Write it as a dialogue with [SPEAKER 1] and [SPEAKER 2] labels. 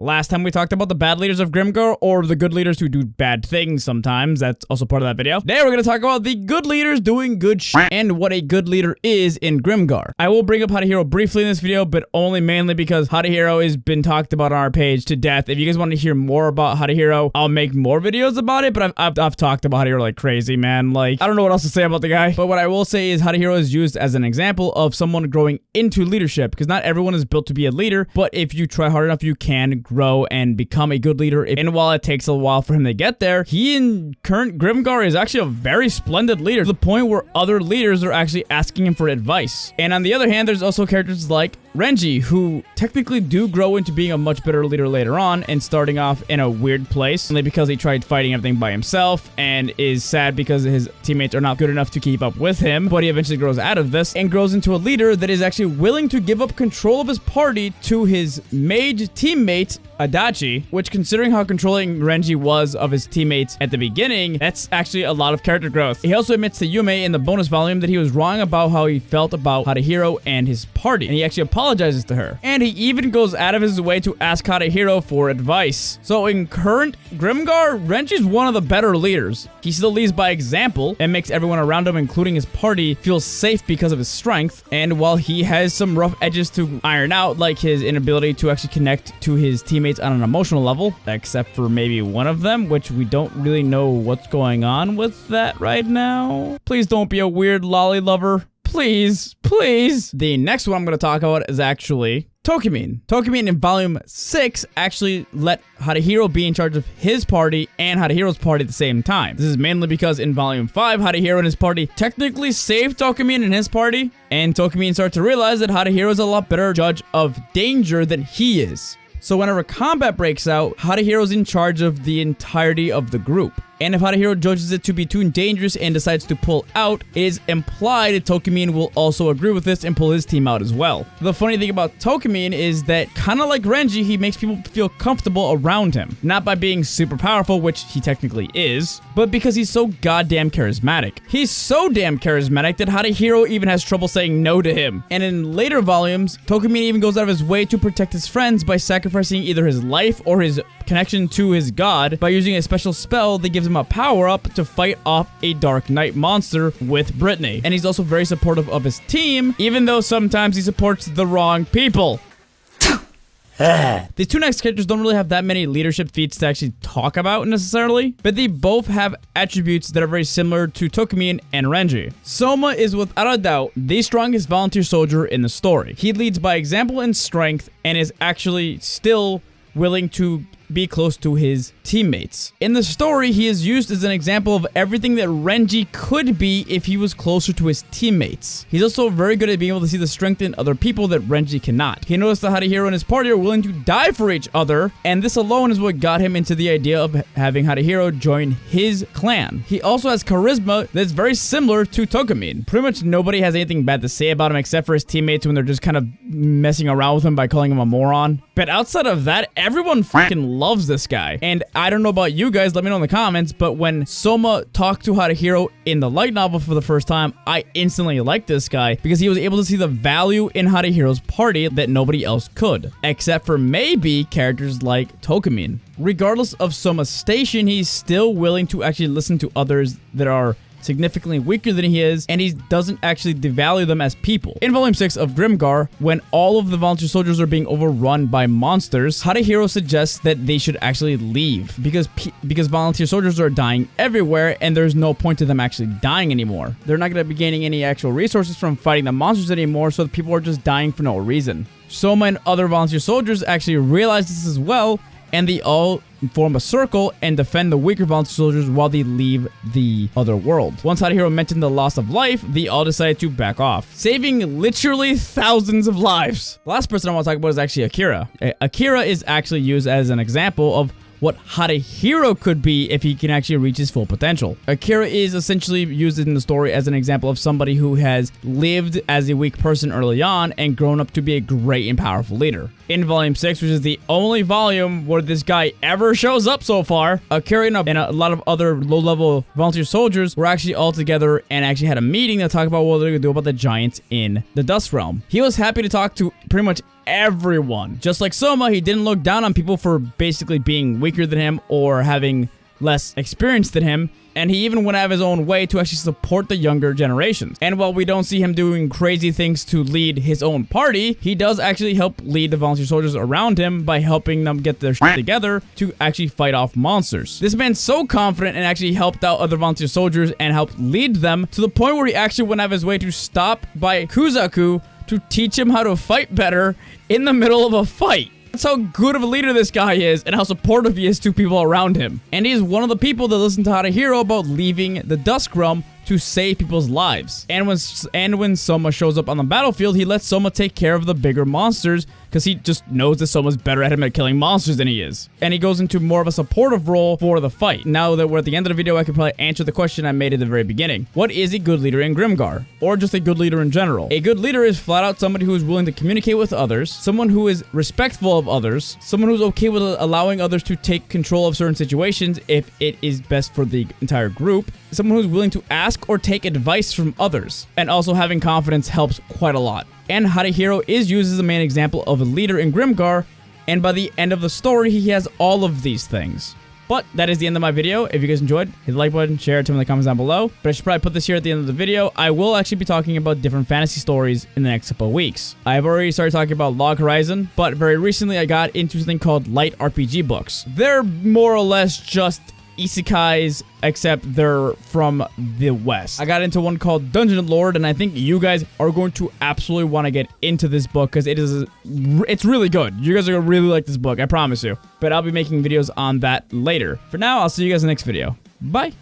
[SPEAKER 1] Last time we talked about the bad leaders of Grimgar, or the good leaders who do bad things sometimes. That's also part of that video. Today we're going to talk about the good leaders doing good shit and what a good leader is in Grimgar. I will bring up Hadahiro briefly in this video, but only mainly because Hadahiro has been talked about on our page to death. If you guys want to hear more about Hadahiro, I'll make more videos about it, but I've talked about Hadahiro like crazy, man. Like, I don't know what else to say about the guy, but what I will say is Hadahiro is used as an example of someone growing into leadership, because not everyone is built to be a leader, but if you try hard enough, you can grow and become a good leader. And while it takes a while for him to get there, he in current Grimgar is actually a very splendid leader, to the point where other leaders are actually asking him for advice. And on the other hand, there's also characters like Renji, who technically do grow into being a much better leader later on, and starting off in a weird place, only because he tried fighting everything by himself, and is sad because his teammates are not good enough to keep up with him, but he eventually grows out of this, and grows into a leader that is actually willing to give up control of his party to his mage teammate, Adachi, which, considering how controlling Renji was of his teammates at the beginning, that's actually a lot of character growth. He also admits to Yume in the bonus volume that he was wrong about how he felt about Hadahiro and his party, and he actually apologizes to her. And he even goes out of his way to ask Hadahiro for advice. So in current Grimgar, Renji's one of the better leaders. He still leads by example and makes everyone around him, including his party, feel safe because of his strength. And while he has some rough edges to iron out, like his inability to actually connect to his teammates on an emotional level, except for maybe one of them, which we don't really know what's going on with that right now. Please don't be a weird lolly lover. Please, please. The next one I'm going to talk about is actually Tokimin. Tokimin in volume 6 actually let Hadahiro be in charge of his party and Hadahiro's party at the same time. This is mainly because in volume 5, Hadahiro and his party technically saved Tokimin and his party, and Tokimin starts to realize that Hadahiro is a lot better judge of danger than he is. So whenever combat breaks out, Hadahiro's in charge of the entirety of the group. And if Hadahiro judges it to be too dangerous and decides to pull out, it is implied that Tokimin will also agree with this and pull his team out as well. The funny thing about Tokimin is that, kind of like Renji, he makes people feel comfortable around him. Not by being super powerful, which he technically is, but because he's so goddamn charismatic. He's so damn charismatic that Hadahiro even has trouble saying no to him. And in later volumes, Tokimin even goes out of his way to protect his friends by sacrificing either his life or his connection to his god by using a special spell that gives him a power-up to fight off a Dark Knight monster with Brittany. And he's also very supportive of his team, even though sometimes he supports the wrong people. These two next characters don't really have that many leadership feats to actually talk about necessarily, but they both have attributes that are very similar to Tokimin and Renji. Soma is without a doubt the strongest volunteer soldier in the story. He leads by example and strength, and is actually still willing to be close to his teammates. In the story, he is used as an example of everything that Renji could be if he was closer to his teammates. He's also very good at being able to see the strength in other people that Renji cannot. He noticed that Hadahiro and his party are willing to die for each other, and this alone is what got him into the idea of having Hadahiro join his clan. He also has charisma that's very similar to Tokimin. Pretty much nobody has anything bad to say about him except for his teammates when they're just kind of messing around with him by calling him a moron. But outside of that, everyone freaking loves this guy. And I don't know about you guys, let me know in the comments, but when Soma talked to Hadahiro in the light novel for the first time, I instantly liked this guy because he was able to see the value in Hadahiro's party that nobody else could, except for maybe characters like Tokimin. Regardless of Soma's station, he's still willing to actually listen to others that are significantly weaker than he is, and he doesn't actually devalue them as people. In volume 6 of Grimgar, when all of the volunteer soldiers are being overrun by monsters, Hadahiro suggests that they should actually leave because volunteer soldiers are dying everywhere, and there's no point to them actually dying anymore. They're not going to be gaining any actual resources from fighting the monsters anymore, so the people are just dying for no reason. Soma and other volunteer soldiers actually realize this as well, and they all form a circle and defend the weaker volunteer soldiers while they leave the other world. Once Hadahiro mentioned the loss of life, they all decided to back off, saving literally thousands of lives. The last person I want to talk about is actually Akira. Akira is actually used as an example of what Hadahiro could be if he can actually reach his full potential. Akira is essentially used in the story as an example of somebody who has lived as a weak person early on and grown up to be a great and powerful leader. in Volume 6, which is the only volume where this guy ever shows up so far. Kiryu and a lot of other low-level volunteer soldiers were actually all together and actually had a meeting to talk about what they're going to do about the giants in the Dust Realm. He was happy to talk to pretty much everyone. Just like Soma, he didn't look down on people for basically being weaker than him or having less experience than him, and he even went out of his own way to actually support the younger generations. And while we don't see him doing crazy things to lead his own party, he does actually help lead the volunteer soldiers around him by helping them get their shit together to actually fight off monsters. This man's so confident and actually helped out other volunteer soldiers and helped lead them to the point where he actually went out of his way to stop by Kuzaku to teach him how to fight better in the middle of a fight. That's how good of a leader this guy is and how supportive he is to people around him. And he's one of the people that listen to Harahiro about leaving the Dusk Realm to save people's lives. And when Soma shows up on the battlefield, he lets Soma take care of the bigger monsters because he just knows that Soma's better at him at killing monsters than he is. And he goes into more of a supportive role for the fight. Now that we're at the end of the video, I could probably answer the question I made at the very beginning. What is a good leader in Grimgar? Or just a good leader in general? A good leader is flat out somebody who is willing to communicate with others, someone who is respectful of others, someone who's okay with allowing others to take control of certain situations if it is best for the entire group, someone who's willing to ask or take advice from others, and also having confidence helps quite a lot. And Harahiro is used as a main example of a leader in Grimgar, and by the end of the story, he has all of these things. But that is the end of my video. If you guys enjoyed, hit the like button, share it, tell me in the comments down below. But I should probably put this here at the end of the video. I will actually be talking about different fantasy stories in the next couple of weeks. I've already started talking about Log Horizon, but very recently I got into something called light RPG books. They're more or less just isekais, except they're from the West. I got into one called Dungeon Lord, and I think you guys are going to absolutely want to get into this book because it's really good. You guys are going to really like this book, I promise you. But I'll be making videos on that later. For now, I'll see you guys in the next video. Bye!